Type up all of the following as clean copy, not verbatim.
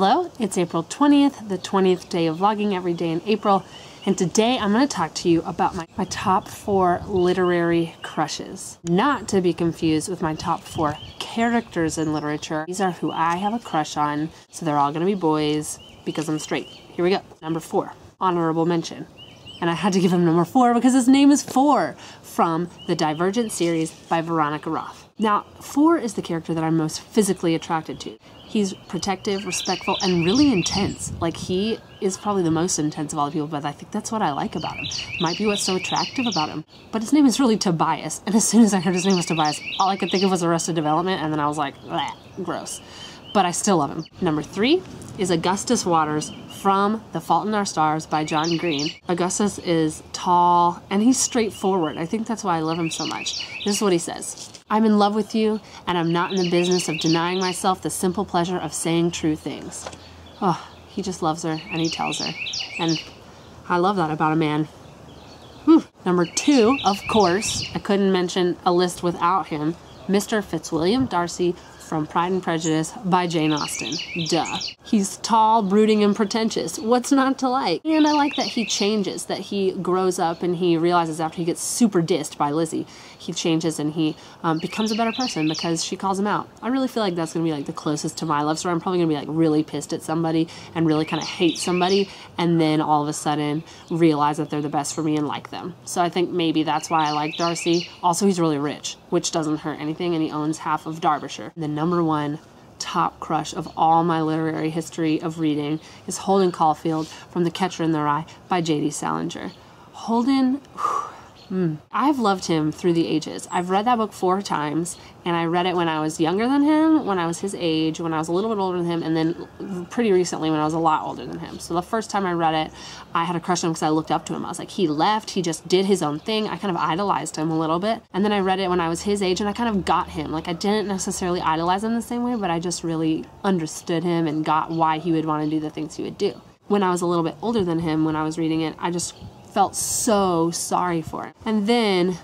Hello, it's April 20th, the 20th day of vlogging every day in April, and today I'm going to talk to you about my top 4 literary crushes. Not to be confused with my top 4 characters in literature. These are who I have a crush on, so they're all going to be boys because I'm straight. Here we go. Number 4, honorable mention. And I had to give him number 4 because his name is 4 from the Divergent series by Veronica Roth. Now, 4 is the character that I'm most physically attracted to. He's protective, respectful, and really intense. Like, he is probably the most intense of all the people, but I think that's what I like about him. Might be what's so attractive about him. But his name is really Tobias, and as soon as I heard his name was Tobias, all I could think of was Arrested Development, and then I was like, bleh, gross. But I still love him. Number 3 is Augustus Waters from The Fault in Our Stars by John Green. Augustus is tall, and he's straightforward. I think that's why I love him so much. This is what he says. I'm in love with you, and I'm not in the business of denying myself the simple pleasure of saying true things. Oh, he just loves her, and he tells her. And I love that about a man. Whew. Number 2, of course, I couldn't mention a list without him, Mr. Fitzwilliam Darcy from Pride and Prejudice by Jane Austen. Duh. He's tall, brooding, and pretentious. What's not to like? And I like that he changes, that he grows up and he realizes after he gets super dissed by Lizzie, he changes and he becomes a better person because she calls him out. I really feel like that's going to be like the closest to my love story. I'm probably going to be like really pissed at somebody and really kind of hate somebody and then all of a sudden realize that they're the best for me and like them. So I think maybe that's why I like Darcy. Also, he's really rich, which doesn't hurt anything, and he owns half of Derbyshire. The number 1 top crush of all my literary history of reading is Holden Caulfield from The Catcher in the Rye by J.D. Salinger. Holden, I've loved him through the ages. I've read that book 4 times, and I read it when I was younger than him, when I was his age, when I was a little bit older than him, and then pretty recently when I was a lot older than him. So the first time I read it, I had a crush on him because I looked up to him. I was like, he left, he just did his own thing. I kind of idolized him a little bit. And then I read it when I was his age, and I kind of got him. Like, I didn't necessarily idolize him the same way, but I just really understood him and got why he would want to do the things he would do. When I was a little bit older than him, when I was reading it, I just felt so sorry for him. And then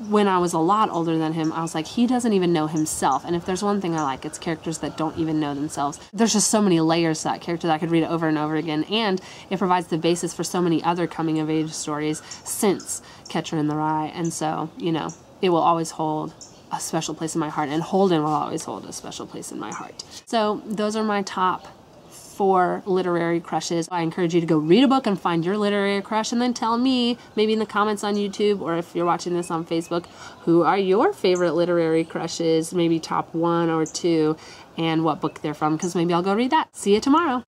when I was a lot older than him, I was like, he doesn't even know himself. And if there's one thing I like, it's characters that don't even know themselves. There's just so many layers to that character that I could read it over and over again. And it provides the basis for so many other coming of age stories since Catcher in the Rye. And so, you know, it will always hold a special place in my heart. And Holden will always hold a special place in my heart. So those are my top 4 literary crushes. I encourage you to go read a book and find your literary crush and then tell me, maybe in the comments on YouTube or if you're watching this on Facebook, who are your favorite literary crushes, maybe top 1 or 2, and what book they're from, because maybe I'll go read that. See you tomorrow.